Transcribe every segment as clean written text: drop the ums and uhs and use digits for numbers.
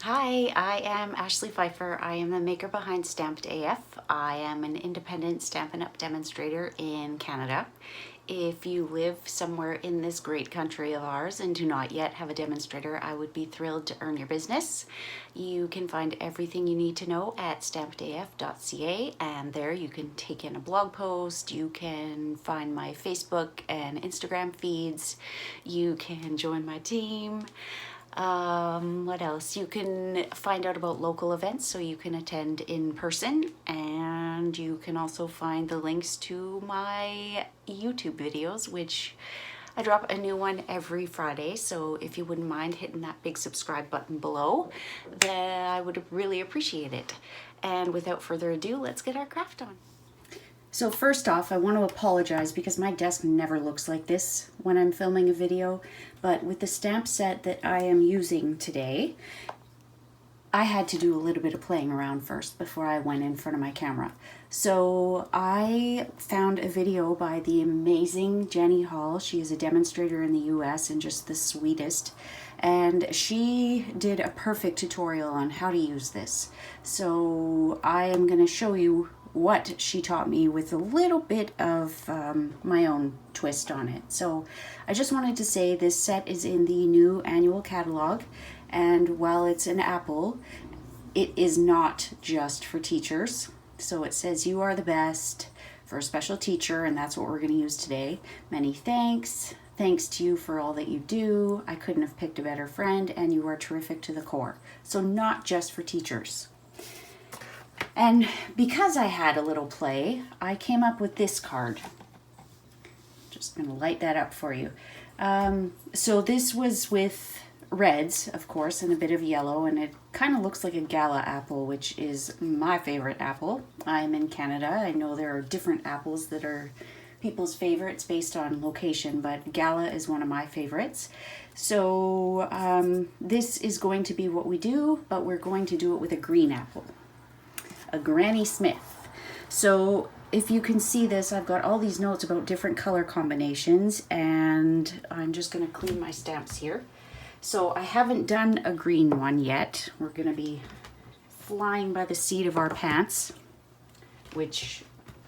Hi, I am Ashley Pfeiffer. I am the maker behind Stamped AF. I am an independent Stampin' Up! Demonstrator in Canada. If you live somewhere in this great country of ours and do not yet have a demonstrator, I would be thrilled to earn your business. You can find everything you need to know at stampedaf.ca, and there you can take in a blog post, you can find my Facebook and Instagram feeds, you can join my team. What else? You can find out about local events so you can attend in person, and you can also find the links to my YouTube videos, which I drop a new one every Friday. So if you wouldn't mind hitting that big subscribe button below, then I would really appreciate it. And without further ado, let's get our craft on. So first off, I want to apologize because my desk never looks like this when I'm filming a video, but with the stamp set that I am using today, I had to do a little bit of playing around first before I went in front of my camera. So I found a video by the amazing Jenny Hall. She is a demonstrator in the US and just the sweetest. And she did a perfect tutorial on how to use this. So I am going to show you what she taught me with a little bit of my own twist on it. So I just wanted to say this set is in the new annual catalog, and while it's an apple, it is not just for teachers. So it says you are the best for a special teacher, and that's what we're going to use today. Many thanks. Thanks to you for all that you do. I couldn't have picked a better friend, and you are terrific to the core. So not just for teachers. And because I had a little play, I came up with this card. Just going to light that up for you. So this was with reds, of course, and a bit of yellow, and it kind of looks like a gala apple, which is my favorite apple. I'm in Canada. I know there are different apples that are people's favorites based on location, but gala is one of my favorites. So this is going to be what we do, but we're going to do it with a green apple. A Granny Smith. So if you can see this, I've got all these notes about different color combinations, and I'm just going to clean my stamps here. So I haven't done a green one yet. We're going to be flying by the seat of our pants, which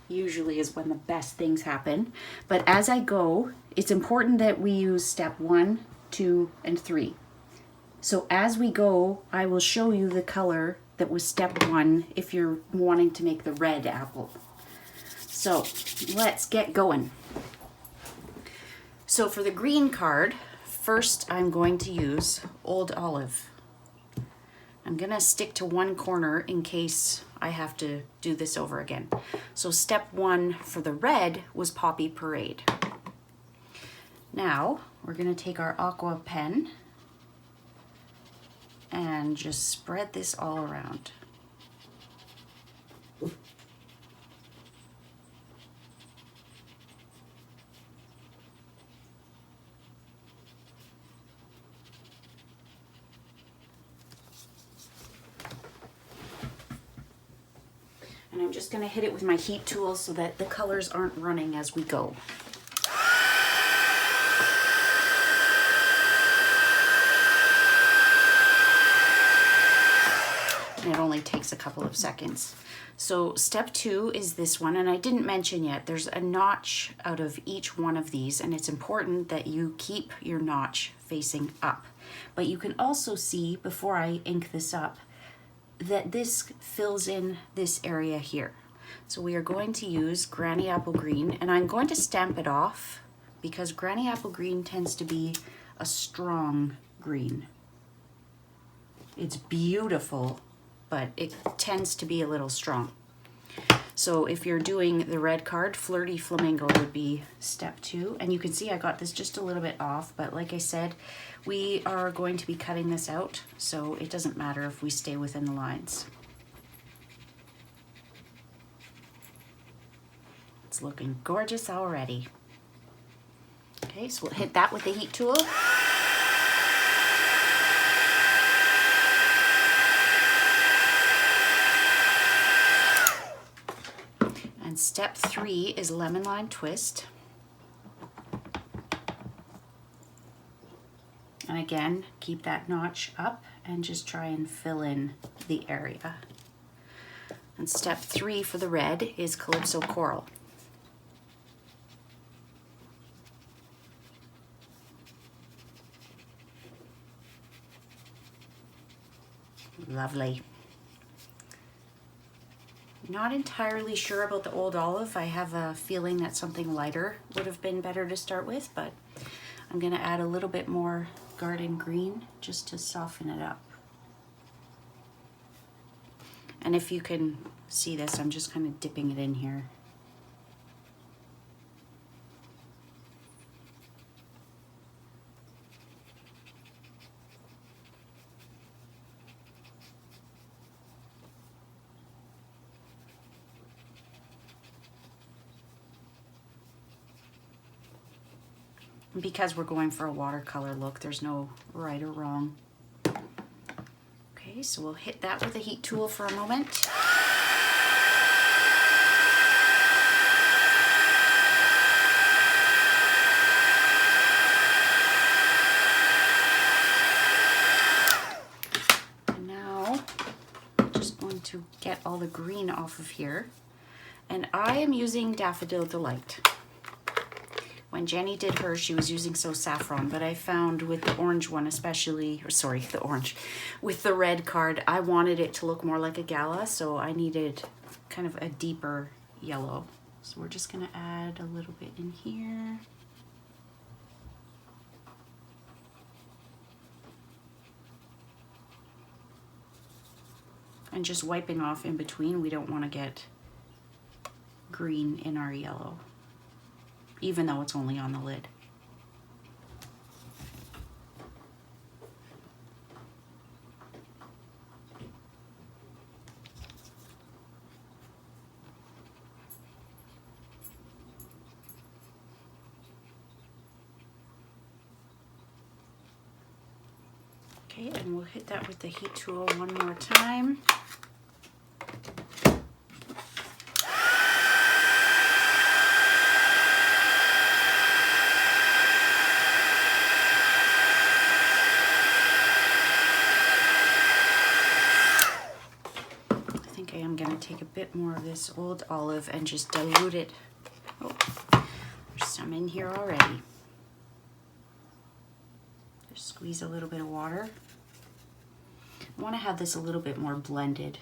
usually is when the best things happen. But as I go, it's important that we use step 1, 2, and 3. So as we go, I will show you the color that was step 1 if you're wanting to make the red apple. So let's get going. So for the green card, first I'm going to use Old Olive. I'm gonna stick to one corner in case I have to do this over again. So step 1 for the red was Poppy Parade. Now we're gonna take our aqua pen and just spread this all around. And I'm just going to hit it with my heat tool so that the colors aren't running as we go. And it only takes a couple of seconds. So step 2 is this one, and I didn't mention yet, there's a notch out of each one of these, and it's important that you keep your notch facing up. But you can also see, before I ink this up, that this fills in this area here. So we are going to use Granny Apple Green, and I'm going to stamp it off because Granny Apple Green tends to be a strong green. It's beautiful, but it tends to be a little strong. So if you're doing the red card, Flirty Flamingo would be step 2. And you can see I got this just a little bit off, but like I said, we are going to be cutting this out, so it doesn't matter if we stay within the lines. It's looking gorgeous already. Okay, so we'll hit that with the heat tool. And step 3 is Lemon Lime Twist. And again, keep that notch up and just try and fill in the area. And step 3 for the red is Calypso Coral. Lovely. Not entirely sure about the Old Olive. I have a feeling that something lighter would have been better to start with, but I'm going to add a little bit more Garden Green just to soften it up. And if you can see this, I'm just kind of dipping it in here. Because we're going for a watercolor look, there's no right or wrong. Okay, so we'll hit that with a heat tool for a moment. And now I'm just going to get all the green off of here. And I am using Daffodil Delight. When Jenny did hers, she was using So Saffron, but I found with the orange one especially, or sorry, the orange, with the red card, I wanted it to look more like a gala, so I needed kind of a deeper yellow. So we're just gonna add a little bit in here. And just wiping off in between, we don't wanna get green in our yellow, even though it's only on the lid. Okay, and we'll hit that with the heat tool one more time. Take a bit more of this Old Olive and just dilute it. Oh, there's some in here already. Just squeeze a little bit of water. I want to have this a little bit more blended.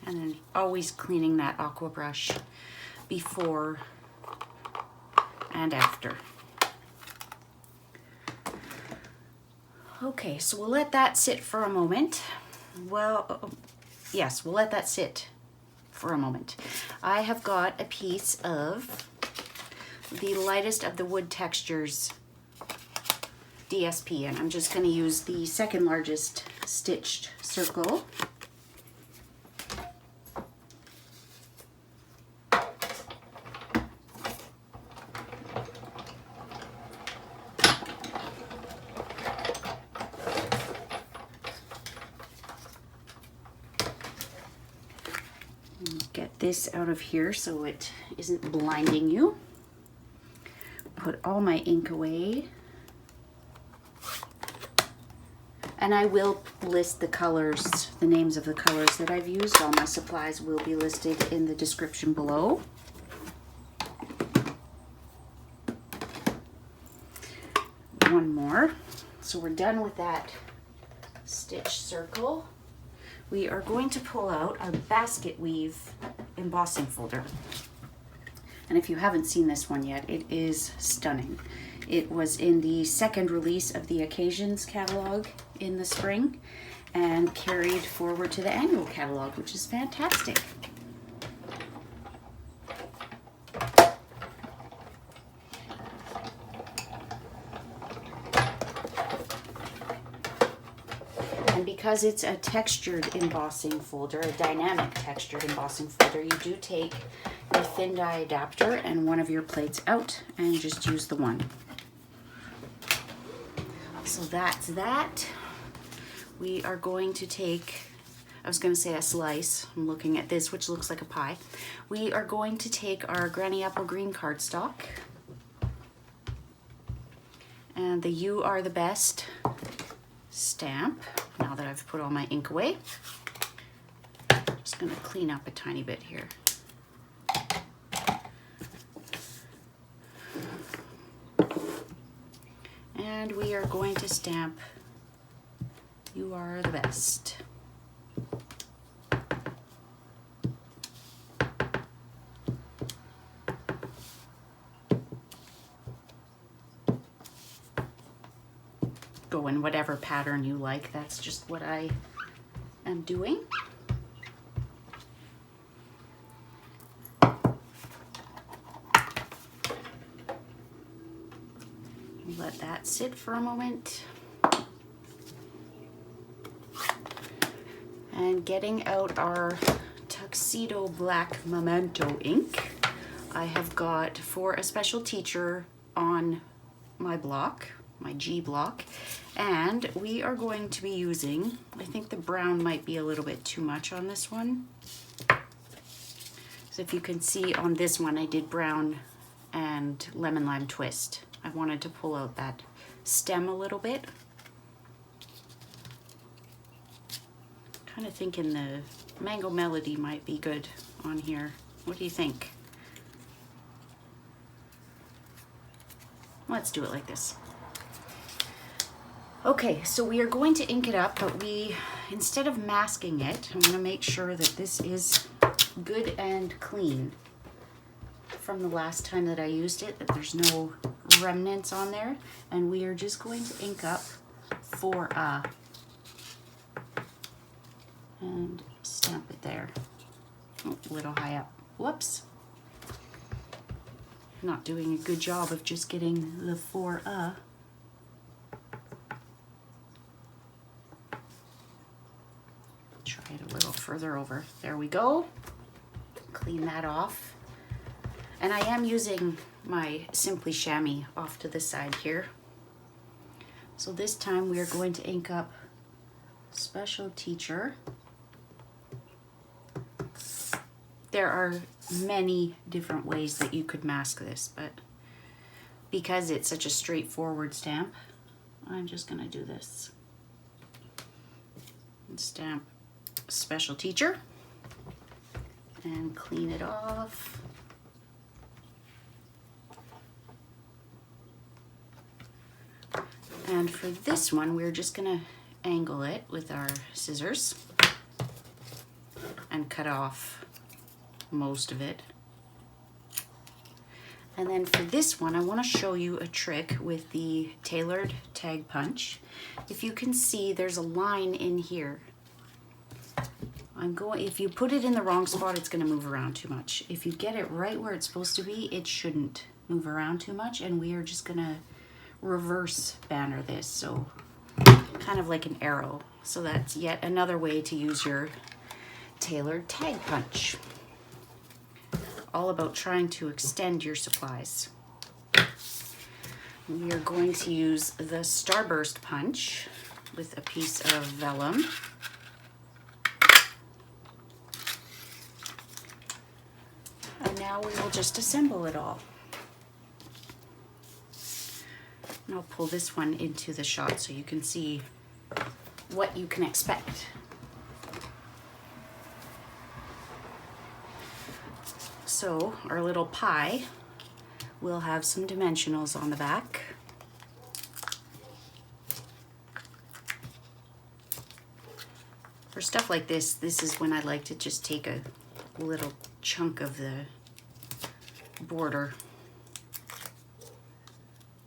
And then always cleaning that aqua brush before and after. Okay, so we'll let that sit for a moment. Well, yes, we'll let that sit for a moment. I have got a piece of the lightest of the Wood Textures DSP, and I'm just going to use the second largest stitched circle. Get this out of here so it isn't blinding you. Put all my ink away. And I will list the colors, the names of the colors that I've used. All my supplies will be listed in the description below. One more. So we're done with that stitch circle. We are going to pull out our basket weave embossing folder. And if you haven't seen this one yet, it is stunning. It was in the second release of the Occasions catalog in the spring and carried forward to the annual catalog, which is fantastic. Because it's a textured embossing folder, a dynamic textured embossing folder, you do take a thin die adapter and one of your plates out and just use the one. So that's that. We are going to take, I was going to say a slice. I'm looking at this, which looks like a pie. We are going to take our Granny Apple Green cardstock and the You Are the Best stamp. Now that I've put all my ink away, just going to clean up a tiny bit here. And we are going to stamp You Are the Best. Go in whatever pattern you like. That's just what I am doing. Let that sit for a moment. And getting out our Tuxedo Black Memento ink, I have got for a special teacher on my block, my G block, and we are going to be using, I think the brown might be a little bit too much on this one. So if you can see on this one, I did brown and lemon lime twist. I wanted to pull out that stem a little bit. Kind of thinking the Mango Melody might be good on here. What do you think? Let's do it like this. Okay, so we are going to ink it up, but instead of masking it, I'm going to make sure that this is good and clean from the last time that I used it, that there's no remnants on there. And we are just going to ink up for and stamp it there. Oh, a little high up. Whoops. Not doing a good job of just getting the for Try it a little further over. There we go. Clean that off. And I am using my Simply Chamois off to the side here. So this time we are going to ink up Special Teacher. There are many different ways that you could mask this, but because it's such a straightforward stamp, I'm just going to do this. And stamp Special Teacher and clean it off. And for this one, we're just going to angle it with our scissors and cut off most of it. And then for this one, I want to show you a trick with the tailored tag punch. If you can see, there's a line in here. If you put it in the wrong spot, it's going to move around too much. If you get it right where it's supposed to be, it shouldn't move around too much. And we are just going to reverse banner this, so kind of like an arrow. So that's yet another way to use your tailored tag punch. All about trying to extend your supplies. We are going to use the Starburst punch with a piece of vellum. And now we will just assemble it all. And I'll pull this one into the shot so you can see what you can expect. So our little pie will have some dimensionals on the back. For stuff like this is when I like to just take a little chunk of the border.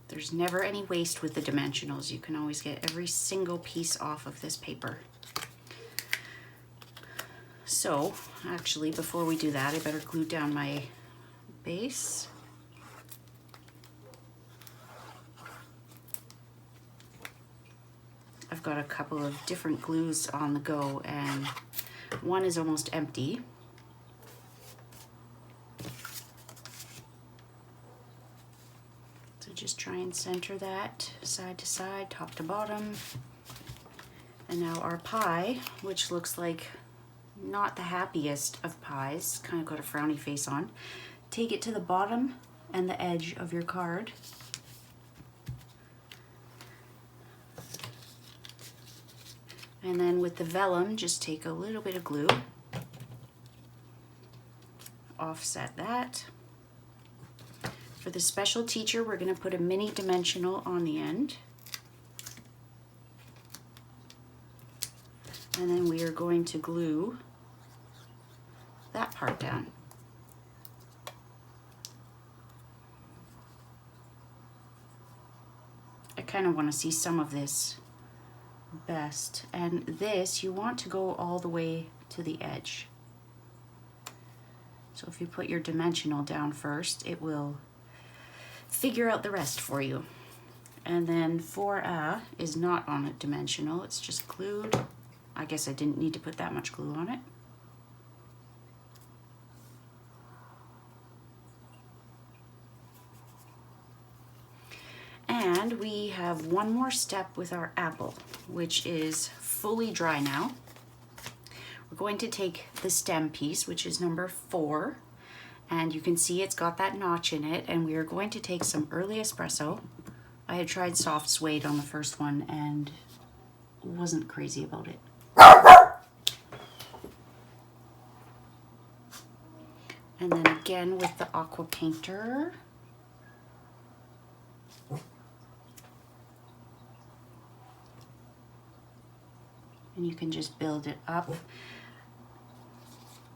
There's never any waste with the dimensionals. You can always get every single piece off of this paper. So, actually, before we do that, I better glue down my base. I've got a couple of different glues on the go, and one is almost empty. Try and center that side to side, top to bottom. And now our pie, which looks like not the happiest of pies, kind of got a frowny face on. Take it to the bottom and the edge of your card. And then with the vellum, just take a little bit of glue, offset that. For the special teacher, we're going to put a mini dimensional on the end. And then we are going to glue that part down. I kind of want to see some of this best, and this you want to go all the way to the edge. So if you put your dimensional down first, it will figure out the rest for you. And then 4A is not on a dimensional, it's just glued. I guess I didn't need to put that much glue on it. And we have one more step with our apple, which is fully dry now. We're going to take the stem piece, which is number 4, and you can see it's got that notch in it, and we are going to take some early espresso. I had tried soft suede on the first one and wasn't crazy about it. And then again with the aqua painter. And you can just build it up,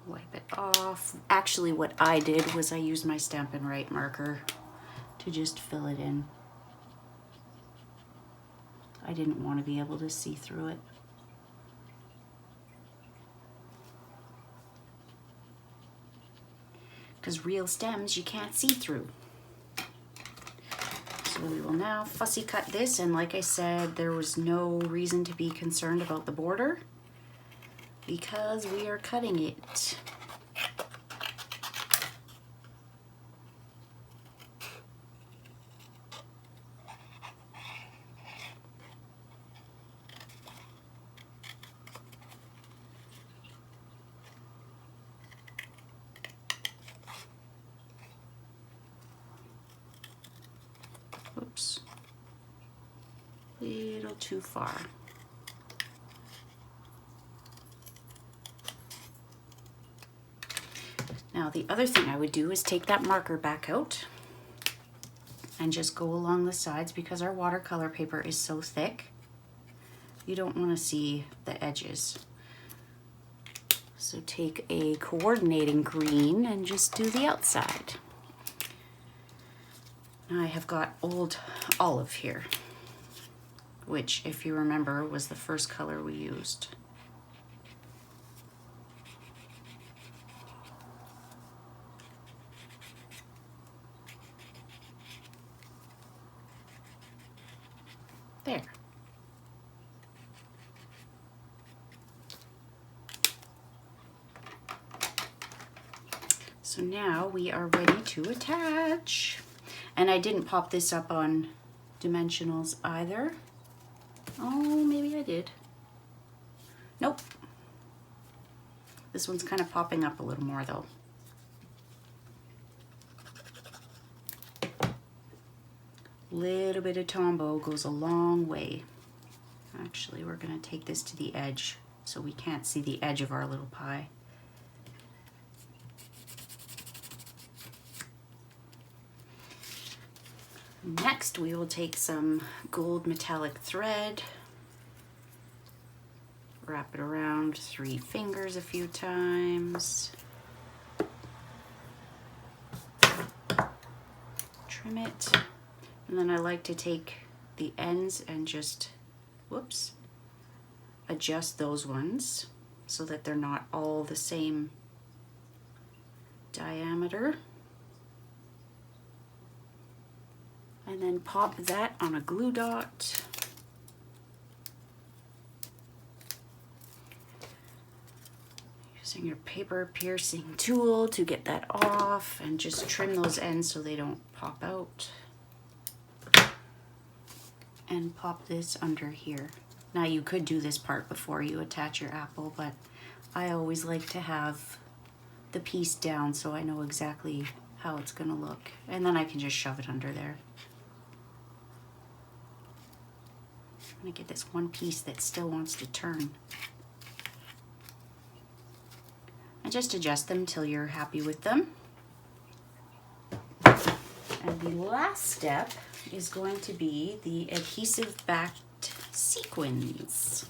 wipe it off. Actually, what I did was I used my Stampin' Up marker to just fill it in. I didn't want to be able to see through it. Because real stems you can't see through. So we will now fussy cut this, and like I said, there was no reason to be concerned about the border because we are cutting it. Oops, a little too far. Now the other thing I would do is take that marker back out and just go along the sides, because our watercolor paper is so thick, you don't want to see the edges. So take a coordinating green and just do the outside. I have got Old Olive here, which, if you remember, was the first color we used. There. So now we are ready to attach. And I didn't pop this up on dimensionals either. Oh, maybe I did. Nope. This one's kind of popping up a little more though. Little bit of Tombow goes a long way. Actually, we're gonna take this to the edge so we can't see the edge of our little pie. Next, we will take some gold metallic thread, wrap it around 3 fingers a few times, trim it, and then I like to take the ends and just, whoops, adjust those ones so that they're not all the same diameter. And then pop that on a glue dot. Using your paper piercing tool to get that off, and just trim those ends so they don't pop out. and pop this under here. Now you could do this part before you attach your apple, but I always like to have the piece down so I know exactly how it's gonna look. And then I can just shove it under there. I'm gonna get this one piece that still wants to turn. And just adjust them till you're happy with them. And the last step is going to be the adhesive backed sequins.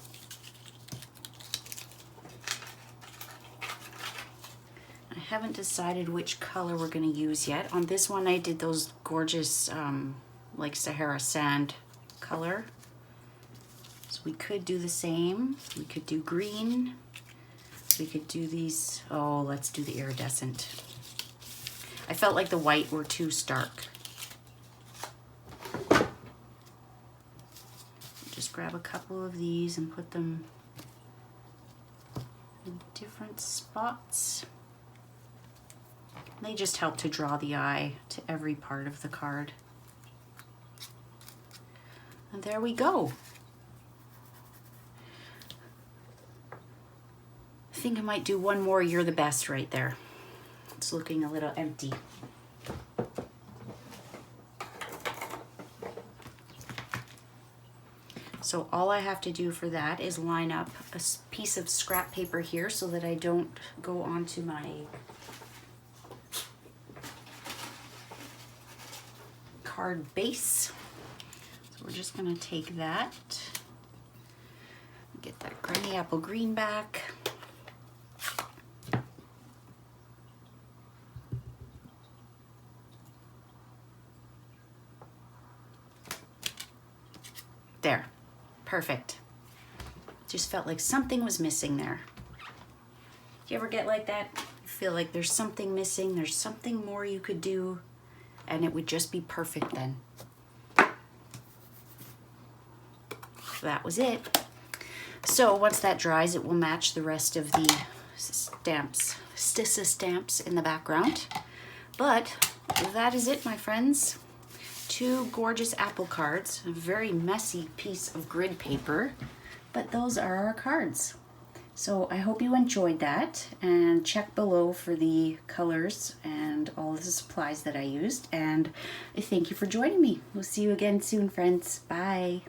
I haven't decided which color we're going to use yet. On this one I did those gorgeous like Sahara sand color. So we could do the same. We could do green. We could do these, oh, let's do the iridescent. I felt like the white were too stark. Just grab a couple of these and put them in different spots. They just help to draw the eye to every part of the card. And there we go. I think I might do one more "You're the Best" right there. It's looking a little empty. So all I have to do for that is line up a piece of scrap paper here so that I don't go onto my card base. So we're just gonna take that, get that granny apple green back. There, perfect. Just felt like something was missing there. Do you ever get like that? You feel like there's something missing, there's something more you could do, and it would just be perfect then. That was it. So once that dries, it will match the rest of the stamps, Stissa stamps in the background. But that is it, my friends. 2 gorgeous apple cards, a very messy piece of grid paper, but those are our cards. So I hope you enjoyed that, and check below for the colors and all the supplies that I used, and thank you for joining me. We'll see you again soon, friends. Bye.